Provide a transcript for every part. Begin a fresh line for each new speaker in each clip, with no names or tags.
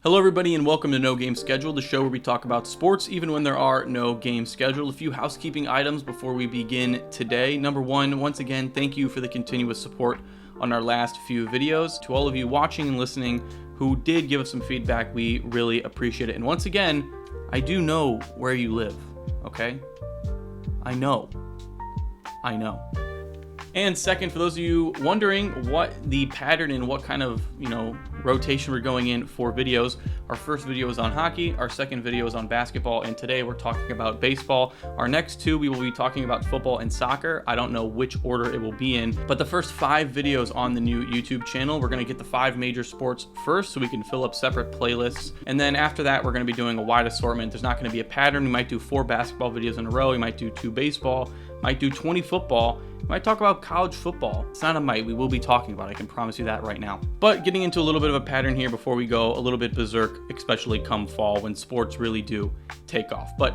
Hello everybody and welcome to No Game Scheduled, the show where we talk about sports even when there are no games scheduled. A few housekeeping items before we begin today. Number one, once again, thank you for the continuous support on our last few videos. To all of you watching and listening who did give us some feedback, we really appreciate it. And once again, I do know where you live, okay? I know. And second, for those of you wondering what the pattern and what kind of, rotation we're going in for videos, our first video is on hockey, our second video is on basketball, and today we're talking about baseball. Our next two, we will be talking about football and soccer. I don't know which order it will be in, but the first 5 videos on the new YouTube channel, we're going to get the 5 major sports first so we can fill up separate playlists. And then after that, we're going to be doing a wide assortment. There's not going to be a pattern. We might do 4 basketball videos in a row. We might do 2 baseball, might do 20 football. We might talk about college football. It's not a might, we will be talking about it. I can promise you that right now. But getting into a little bit of a pattern here before we go a little bit berserk, especially come fall when sports really do take off. But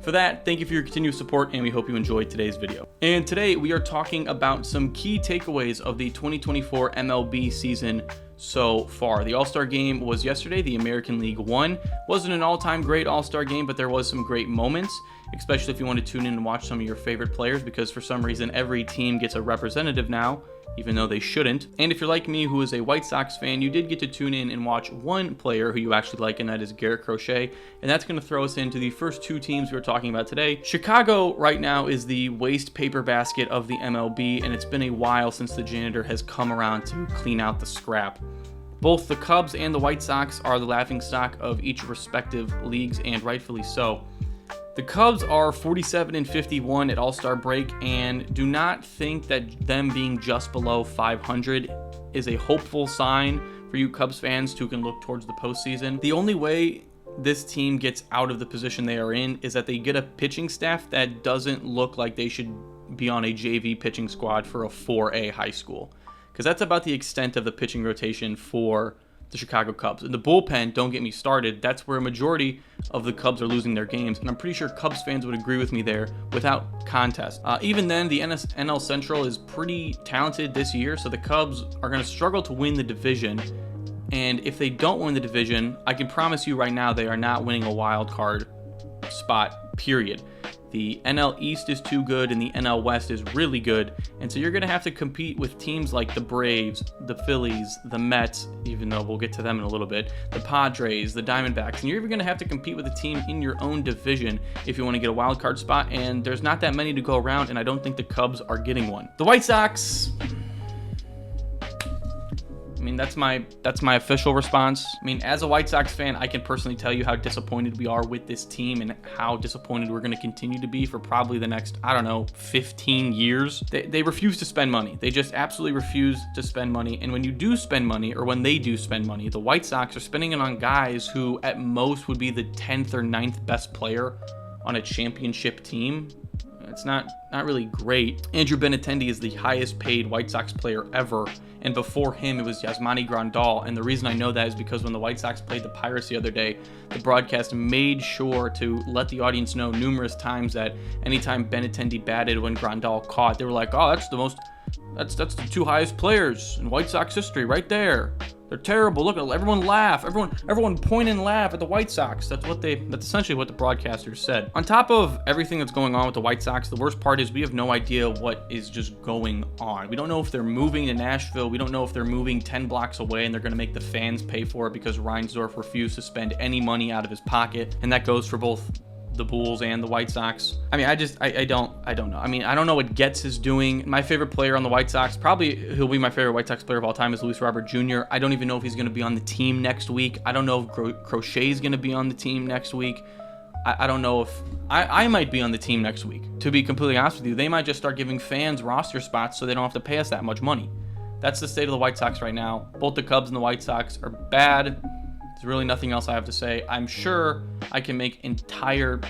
for that, thank you for your continued support and we hope you enjoyed today's video. And today we are talking about some key takeaways of the 2024 MLB season so far. The All-Star game was yesterday. The American League won. Wasn't an all-time great All-Star game, but there was some great moments, especially if you want to tune in and watch some of your favorite players, because for some reason every team gets a representative now, even though they shouldn't. And if you're like me, who is a White Sox fan, you did get to tune in and watch one player who you actually like, and that is Garrett Crochet. And that's going to throw us into the first 2 teams we're talking about today. Chicago right now is the waste paper basket of the MLB, and it's been a while since the janitor has come around to clean out the scrap. Both the Cubs and the White Sox are the laughingstock of each respective leagues, and rightfully so. The Cubs are 47-51 at All-Star break, and do not think that them being just below 500 is a hopeful sign for you Cubs fans who can look towards the postseason. The only way this team gets out of the position they are in is that they get a pitching staff that doesn't look like they should be on a JV pitching squad for a 4A high school, because that's about the extent of the pitching rotation for the Chicago Cubs. And the bullpen, don't get me started, that's where a majority of the Cubs are losing their games, and I'm pretty sure Cubs fans would agree with me there without contest. Even then, the NL Central is pretty talented this year, so the Cubs are going to struggle to win the division, and if they don't win the division, I can promise you right now they are not winning a wild card spot, period. The NL East is too good and the NL West is really good, and so you're going to have to compete with teams like the Braves, the Phillies, the Mets, even though we'll get to them in a little bit, the Padres, the Diamondbacks, and you're even going to have to compete with a team in your own division if you want to get a wild card spot, and there's not that many to go around, and I don't think the Cubs are getting one. The White Sox, that's my official response. As a White Sox fan, I can personally tell you how disappointed we are with this team and how disappointed we're going to continue to be for probably the next, 15 years. They refuse to spend money. They just absolutely refuse to spend money. And when you do spend money, or when they do spend money, the White Sox are spending it on guys who at most would be the 10th or 9th best player on a championship team. It's not really great. Andrew Benintendi is the highest paid White Sox player ever, and before him it was Yasmani Grandal, and the reason I know that is because when the White Sox played the Pirates the other day, the broadcast made sure to let the audience know numerous times that anytime Benintendi batted when Grandal caught, they were like, oh, that's the 2 highest players in White Sox history right there. They're terrible. Look, everyone laugh. Everyone point and laugh at the White Sox. That's essentially what the broadcasters said. On top of everything that's going on with the White Sox, the worst part is we have no idea what is just going on. We don't know if they're moving to Nashville. We don't know if they're moving 10 blocks away and they're going to make the fans pay for it because Reinsdorf refused to spend any money out of his pocket. And that goes for both the Bulls and the White Sox. I don't know. I don't know what Getz is doing. My favorite player on the White Sox, probably he'll be my favorite White Sox player of all time, is Luis Robert Jr. I don't even know if he's going to be on the team next week. I don't know if Crochet is going to be on the team next week. I don't know if I might be on the team next week. To be completely honest with you, they might just start giving fans roster spots so they don't have to pay us that much money. That's the state of the White Sox right now. Both the Cubs and the White Sox are bad. There's really nothing else I have to say. I'm sure I can make entire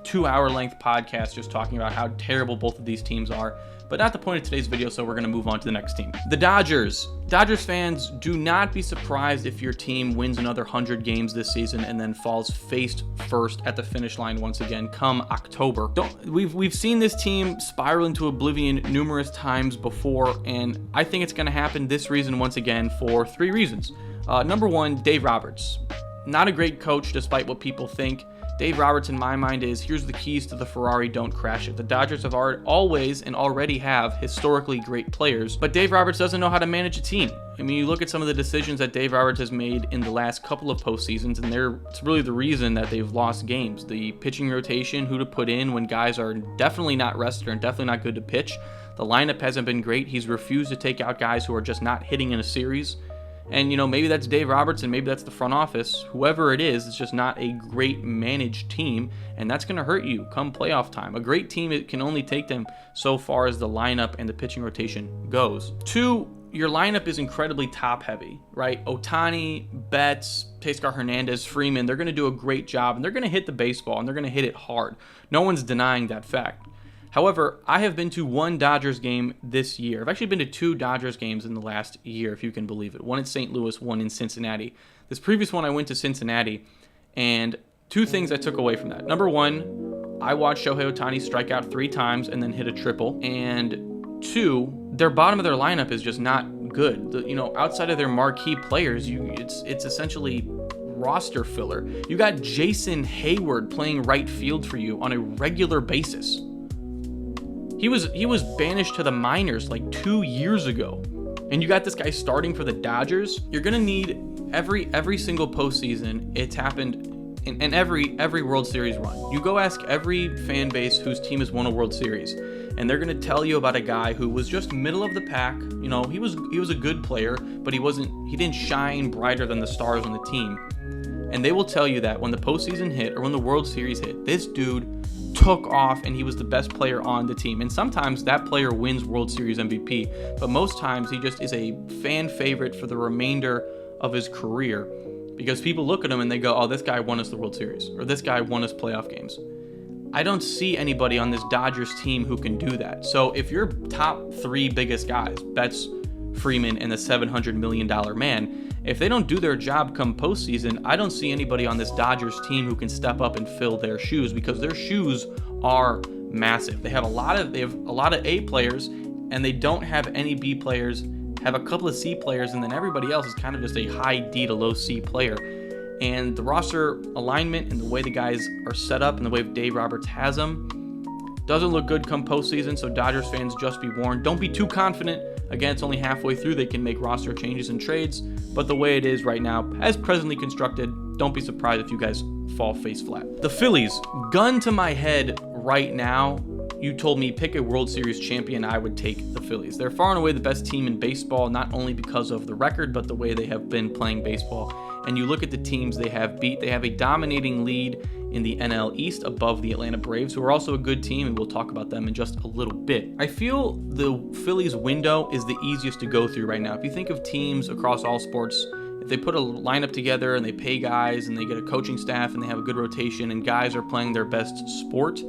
2-hour length podcasts just talking about how terrible both of these teams are, but not the point of today's video, so we're going to move on to the next team. The Dodgers. Dodgers fans, do not be surprised if your team wins another 100 games this season and then falls face first at the finish line once again come October. We've seen this team spiral into oblivion numerous times before, and I think it's going to happen this season once again for 3 reasons. Number one, Dave Roberts. Not a great coach despite what people think. Dave Roberts, in my mind, is here's the keys to the Ferrari, don't crash it. The Dodgers have always and already have historically great players, but Dave Roberts doesn't know how to manage a team. I mean, you look at some of the decisions that Dave Roberts has made in the last couple of postseasons, and it's really the reason that they've lost games. The pitching rotation, who to put in when guys are definitely not rested and definitely not good to pitch. The lineup hasn't been great. He's refused to take out guys who are just not hitting in a series. And, maybe that's Dave Roberts and maybe that's the front office. Whoever it is, it's just not a great managed team, and that's going to hurt you come playoff time. A great team, it can only take them so far as the lineup and the pitching rotation goes. Two, your lineup is incredibly top-heavy, right? Ohtani, Betts, Teoscar Hernandez, Freeman, they're going to do a great job, and they're going to hit the baseball, and they're going to hit it hard. No one's denying that fact. However, I have been to one Dodgers game this year. I've actually been to two Dodgers games in the last year, if you can believe it. One in St. Louis, one in Cincinnati. This previous one, I went to Cincinnati, and two things I took away from that. Number one, I watched Shohei Ohtani strike out 3 times and then hit a triple. And two, their bottom of their lineup is just not good. Outside of their marquee players, it's essentially roster filler. You got Jason Hayward playing right field for you on a regular basis. He was banished to the minors like 2 years ago, and you got this guy starting for the Dodgers. You're gonna need every single postseason. It's happened in every World Series run. You go ask every fan base whose team has won a World Series, and they're gonna tell you about a guy who was just middle of the pack. He was a good player, but he didn't shine brighter than the stars on the team. And they will tell you that when the postseason hit or when the World Series hit, this dude took off and he was the best player on the team. And sometimes that player wins World Series MVP, but most times he just is a fan favorite for the remainder of his career because people look at him and they go, oh, this guy won us the World Series, or this guy won us playoff games. I don't see anybody on this Dodgers team who can do that. So if your top 3 biggest guys, Betts, Freeman, and the $700 million man, if they don't do their job come postseason, I don't see anybody on this Dodgers team who can step up and fill their shoes because their shoes are massive. They have a lot of A players, and they don't have any B players, have a couple of C players, and then everybody else is kind of just a high D to low C player. And the roster alignment and the way the guys are set up and the way Dave Roberts has them doesn't look good come postseason, so Dodgers fans, just be warned. Don't be too confident. Again, it's only halfway through. They can make roster changes and trades, but the way it is right now, as presently constructed, don't be surprised if you guys fall face flat. The Phillies, gun to my head right now, you told me pick a World Series champion, I would take the Phillies. They're far and away the best team in baseball, not only because of the record, but the way they have been playing baseball. And you look at the teams they have beat, they have a dominating lead in the NL East above the Atlanta Braves, who are also a good team, and we'll talk about them in just a little bit. I feel the Phillies window is the easiest to go through right now. If you think of teams across all sports, if they put a lineup together and they pay guys and they get a coaching staff and they have a good rotation and guys are playing their best sport,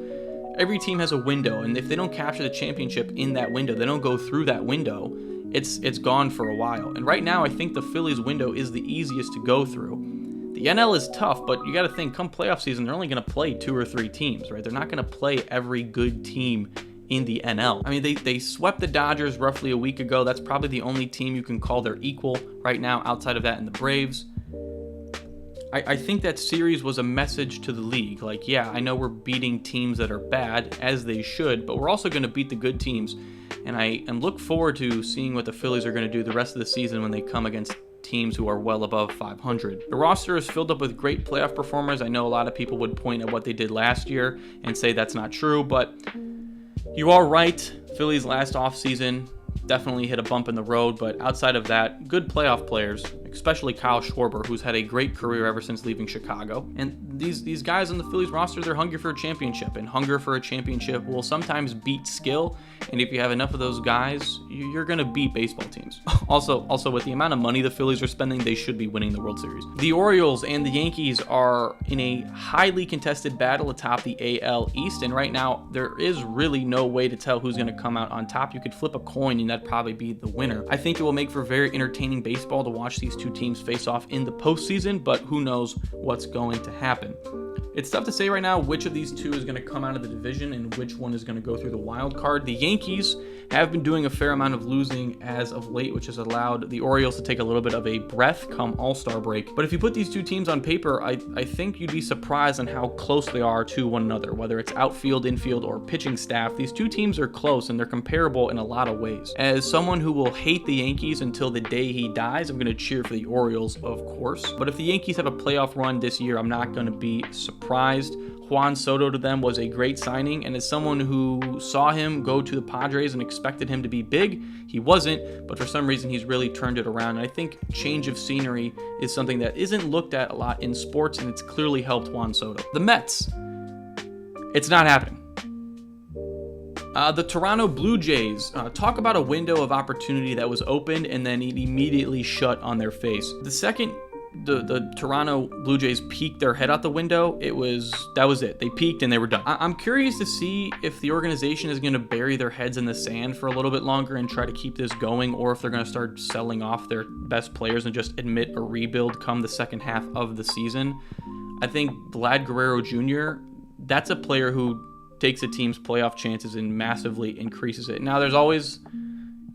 every team has a window, and if they don't capture the championship in that window, they don't go through that window, it's gone for a while. And right now, I think the Phillies window is the easiest to go through. The NL is tough, but you got to think, come playoff season, they're only going to play 2 or 3 teams, right? They're not going to play every good team in the NL. I mean, they swept the Dodgers roughly a week ago. That's probably the only team you can call their equal right now outside of that and the Braves. I think that series was a message to the league. Like, yeah, I know we're beating teams that are bad, as they should, but we're also going to beat the good teams. And I look forward to seeing what the Phillies are going to do the rest of the season when they come against teams who are well above 500. The roster is filled up with great playoff performers. I know a lot of people would point at what they did last year and say that's not true, but you are right. Phillies last offseason definitely hit a bump in the road, but outside of that, good playoff players, especially Kyle Schwarber, who's had a great career ever since leaving Chicago. And these guys on the Phillies roster, they're hungry for a championship, and hunger for a championship will sometimes beat skill. And if you have enough of those guys, you're going to beat baseball teams. Also, with the amount of money the Phillies are spending, they should be winning the World Series. The Orioles and the Yankees are in a highly contested battle atop the AL East, and right now, there is really no way to tell who's going to come out on top. You could flip a coin, and that'd probably be the winner. I think it will make for very entertaining baseball to watch these two teams face off in the postseason, but who knows what's going to happen. It's tough to say right now which of these two is going to come out of the division and which one is going to go through the wild card. The Yankees have been doing a fair amount of losing as of late, which has allowed the Orioles to take a little bit of a breath come All-Star break. But if you put these two teams on paper, I think you'd be surprised on how close they are to one another, whether it's outfield, infield, or pitching staff. These two teams are close and they're comparable in a lot of ways. As someone who will hate the Yankees until the day he dies, I'm going to cheer for the Orioles, of course. But if the Yankees have a playoff run this year, I'm not going to be surprised. Juan Soto to them was a great signing, and as someone who saw him go to the Padres and expected him to be big, he wasn't, but for some reason he's really turned it around. And I think change of scenery is something that isn't looked at a lot in sports, and it's clearly helped Juan Soto. The Mets, it's not happening. The Toronto Blue Jays, talk about a window of opportunity that was opened and then it immediately shut on their face. The second the Toronto Blue Jays peeked their head out the window, that was it. They peaked and they were done. I'm curious to see if the organization is going to bury their heads in the sand for a little bit longer and try to keep this going, or if they're going to start selling off their best players and just admit a rebuild come the second half of the season. I think Vlad Guerrero Jr., that's a player who takes a team's playoff chances and massively increases it. Now, there's always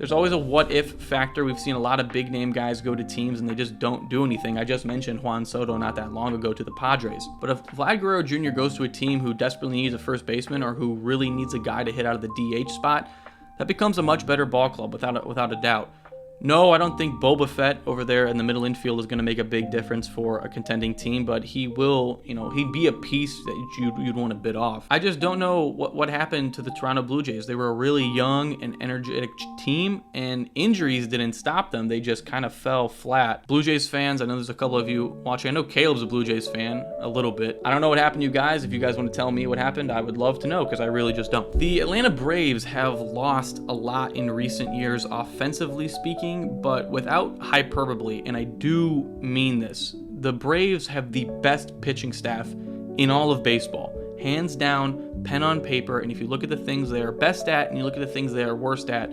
a what-if factor. We've seen a lot of big-name guys go to teams and they just don't do anything. I just mentioned Juan Soto not that long ago to the Padres. But if Vlad Guerrero Jr. goes to a team who desperately needs a first baseman or who really needs a guy to hit out of the DH spot, that becomes a much better ball club without a doubt. No, I don't think Boba Fett over there in the middle infield is going to make a big difference for a contending team, but he will, he'd be a piece that you'd want to bid off. I just don't know what happened to the Toronto Blue Jays. They were a really young and energetic team, and injuries didn't stop them. They just kind of fell flat. Blue Jays fans, I know there's a couple of you watching. I know Caleb's a Blue Jays fan, a little bit. I don't know what happened to you guys. If you guys want to tell me what happened, I would love to know, because I really just don't. The Atlanta Braves have lost a lot in recent years, offensively speaking, but without hyperbole, and I do mean this, the Braves have the best pitching staff in all of baseball. Hands down, pen on paper, and if you look at the things they are best at and you look at the things they are worst at,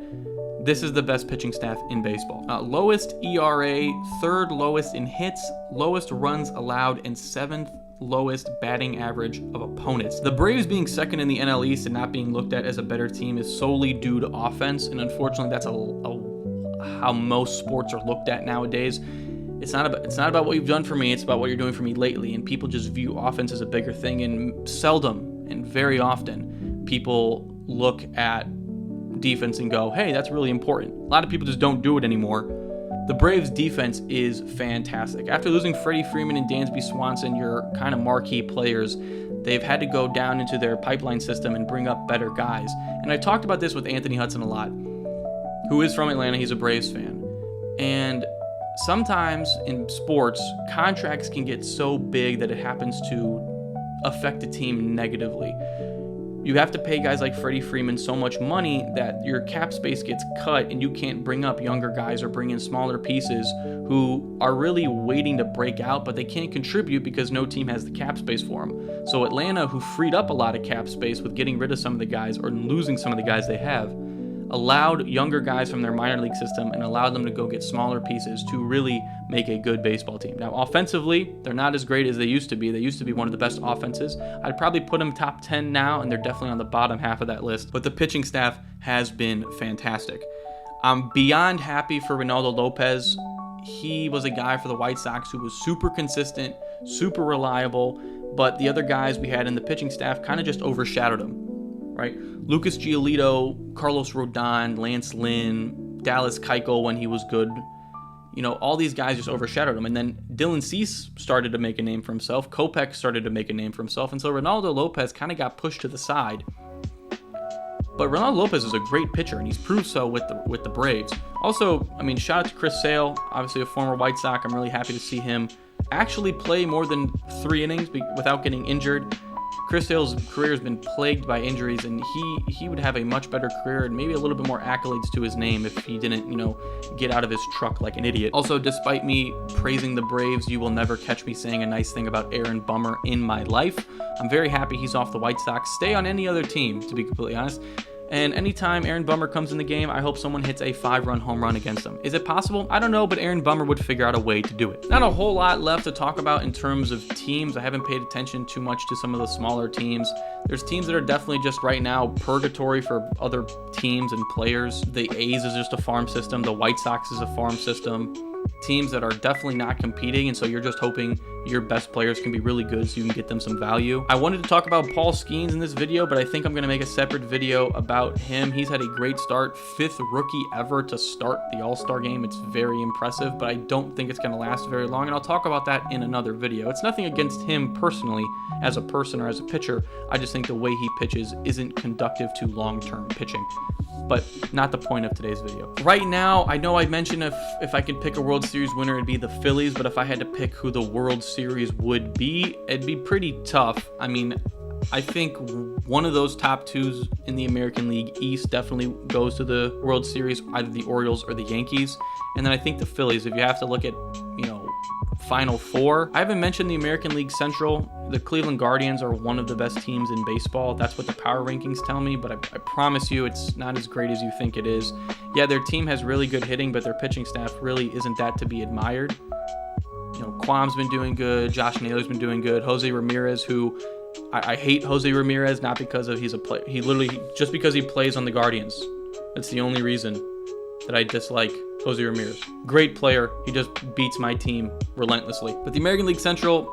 this is the best pitching staff in baseball. Lowest ERA, third lowest in hits, lowest runs allowed, and seventh lowest batting average of opponents. The Braves being second in the NL East and not being looked at as a better team is solely due to offense, and unfortunately that's how most sports are looked at nowadays. It's not about what you've done for me, it's about what you're doing for me lately, and people just view offense as a bigger thing, and seldom and very often people look at defense and go, hey, that's really important. A lot of people just don't do it anymore. The Braves defense is fantastic. After losing Freddie Freeman and Dansby Swanson, your kind of marquee players, they've had to go down into their pipeline system and bring up better guys. And I talked about this with Anthony Hudson a lot, who is from Atlanta. He's a Braves fan. And sometimes in sports, contracts can get so big that it happens to affect a team negatively. You have to pay guys like Freddie Freeman so much money that your cap space gets cut and you can't bring up younger guys or bring in smaller pieces who are really waiting to break out, but they can't contribute because no team has the cap space for them. So Atlanta, who freed up a lot of cap space with getting rid of some of the guys or losing some of the guys they have, allowed younger guys from their minor league system and allowed them to go get smaller pieces to really make a good baseball team. Now, offensively, they're not as great as they used to be. They used to be one of the best offenses. I'd probably put them top 10 now, and they're definitely on the bottom half of that list. But the pitching staff has been fantastic. I'm beyond happy for Reynaldo Lopez. He was a guy for the White Sox who was super consistent, super reliable, but the other guys we had in the pitching staff kind of just overshadowed him. Right? Lucas Giolito, Carlos Rodon, Lance Lynn, Dallas Keuchel when he was good. All these guys just overshadowed him. And then Dylan Cease started to make a name for himself. Kopech started to make a name for himself. And so Reynaldo Lopez kind of got pushed to the side. But Reynaldo Lopez is a great pitcher, and he's proved so with the Braves. Also, shout out to Chris Sale, obviously a former White Sox. I'm really happy to see him actually play more than 3 innings without getting injured. Chris Sale's career has been plagued by injuries, and he would have a much better career and maybe a little bit more accolades to his name if he didn't, get out of his truck like an idiot. Also, despite me praising the Braves, you will never catch me saying a nice thing about Aaron Bummer in my life. I'm very happy he's off the White Sox. Stay on any other team, to be completely honest. And anytime Aaron Bummer comes in the game, I hope someone hits a 5-run home run against him. Is it possible? I don't know, but Aaron Bummer would figure out a way to do it. Not a whole lot left to talk about in terms of teams. I haven't paid attention too much to some of the smaller teams. There's teams that are definitely just right now purgatory for other teams and players. The A's is just a farm system. The White Sox is a farm system. Teams that are definitely not competing, and so you're just hoping your best players can be really good so you can get them some value. I wanted to talk about Paul Skeens in this video, but I think I'm going to make a separate video about him. He's had a great start, 5th rookie ever to start the All-Star game. It's very impressive, but I don't think it's going to last very long, and I'll talk about that in another video. It's nothing against him personally as a person or as a pitcher. I just think the way he pitches isn't conductive to long-term pitching, but not the point of today's video. Right now, I know I mentioned if I could pick a World Series winner, it'd be the Phillies, but if I had to pick who the World Series would be, it'd be pretty tough. I mean, I think one of those top twos in the American League East definitely goes to the World Series, either the Orioles or the Yankees. And then I think the Phillies, if you have to look at, Final Four. I haven't mentioned the American League Central. The Cleveland Guardians are one of the best teams in baseball. That's what the power rankings tell me, but I promise you it's not as great as you think it is. Yeah, their team has really good hitting, but their pitching staff really isn't that to be admired. Quam's been doing good. Josh Naylor's been doing good. Jose Ramirez, who I hate Jose Ramirez, not because of he's a player. He literally, just because he plays on the Guardians. That's the only reason that I dislike Jose Ramirez. Great player. He just beats my team relentlessly. But the American League Central,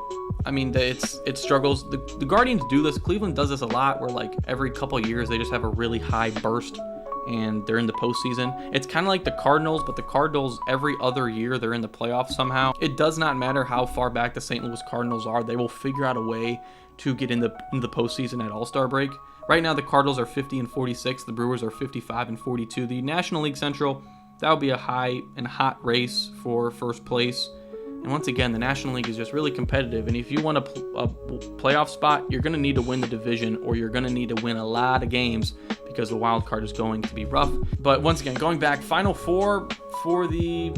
I mean, it struggles. The Guardians do this. Cleveland does this a lot where like every couple of years they just have a really high burst and they're in the postseason. It's kind of like the Cardinals, but the Cardinals every other year they're in the playoffs somehow. It does not matter how far back the St. Louis Cardinals are. They will figure out a way to get in the postseason at All-Star break. Right now the Cardinals are 50-46. The Brewers are 55-42. The National League Central, that would be a high and hot race for first place. And once again, the National League is just really competitive. And if you want a playoff spot, you're going to need to win the division, or you're going to need to win a lot of games because the wild card is going to be rough. But once again, going back, Final Four for the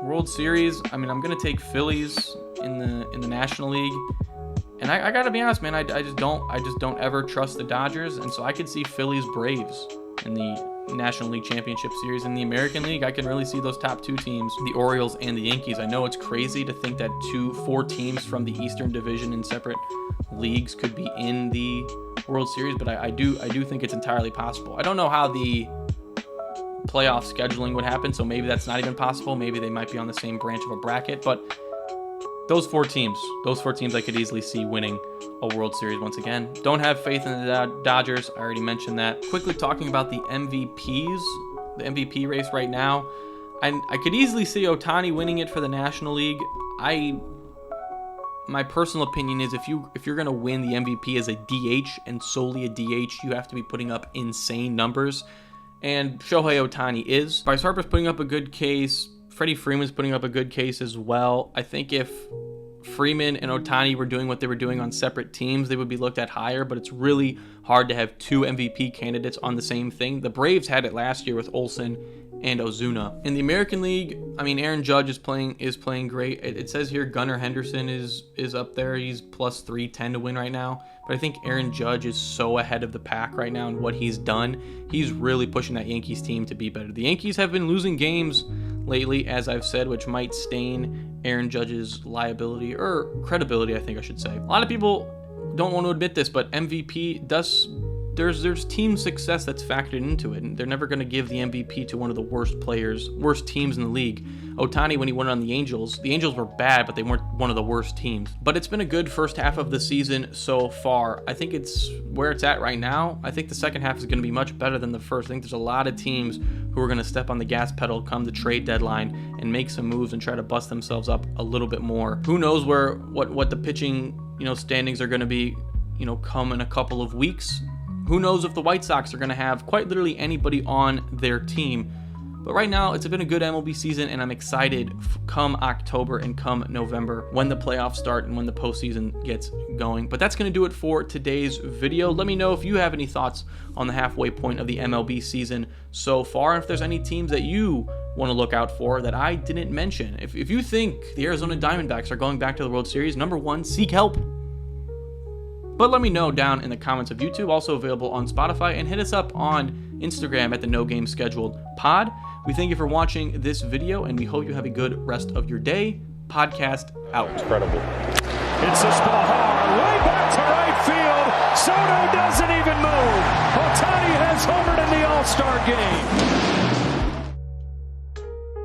World Series. I mean, I'm going to take Phillies in the National League. And I got to be honest, man, I just don't ever trust the Dodgers. And so I could see Phillies Braves in the National League Championship Series. In the American League, I can really see those top two teams, the Orioles and the Yankees. I know it's crazy to think that 4 teams from the Eastern Division in separate leagues could be in the World Series, but I do think it's entirely possible. I don't know how the playoff scheduling would happen, so maybe that's not even possible. Maybe they might be on the same branch of a bracket, but those four teams I could easily see winning a World Series once again. Don't have faith in the Dodgers. I already mentioned that. Quickly talking about the MVPs, the MVP race right now. I could easily see Ohtani winning it for the National League. My personal opinion is if you're going to win the MVP as a DH and solely a DH, you have to be putting up insane numbers. And Shohei Ohtani is. Bryce Harper's putting up a good case. Freddie Freeman's putting up a good case as well. I think if Freeman and Ohtani were doing what they were doing on separate teams, they would be looked at higher, but it's really hard to have 2 MVP candidates on the same thing. The Braves had it last year with Olsen and Ozuna. In the American League, I mean, Aaron Judge is playing great. It says here Gunnar Henderson is up there. He's plus 310 to win right now. But I think Aaron Judge is so ahead of the pack right now in what he's done. He's really pushing that Yankees team to be better. The Yankees have been losing games lately, as I've said, which might stain Aaron Judge's liability or credibility, I think I should say. A lot of people don't want to admit this, but MVP does. There's team success that's factored into it, and they're never going to give the MVP to one of the worst teams in the league. Ohtani, when he went on the Angels were bad, but they weren't one of the worst teams. But it's been a good first half of the season so far. I think it's where it's at right now. I think the second half is going to be much better than the first. I think there's a lot of teams who are going to step on the gas pedal come the trade deadline and make some moves and try to bust themselves up a little bit more. Who knows what the pitching standings are going to be come in a couple of weeks. Who knows if the White Sox are going to have quite literally anybody on their team. But right now, it's been a good MLB season, and I'm excited come October and come November when the playoffs start and when the postseason gets going. But that's going to do it for today's video. Let me know if you have any thoughts on the halfway point of the MLB season so far, and if there's any teams that you want to look out for that I didn't mention. If you think the Arizona Diamondbacks are going back to the World Series, number one, seek help. But let me know down in the comments of YouTube, also available on Spotify, and hit us up on Instagram at the No Game Scheduled Pod. We thank you for watching this video, and we hope you have a good rest of your day. Podcast out.
Incredible. It's a Spahar way back to right field. Soto doesn't even move. Ohtani has homered in the All-Star game.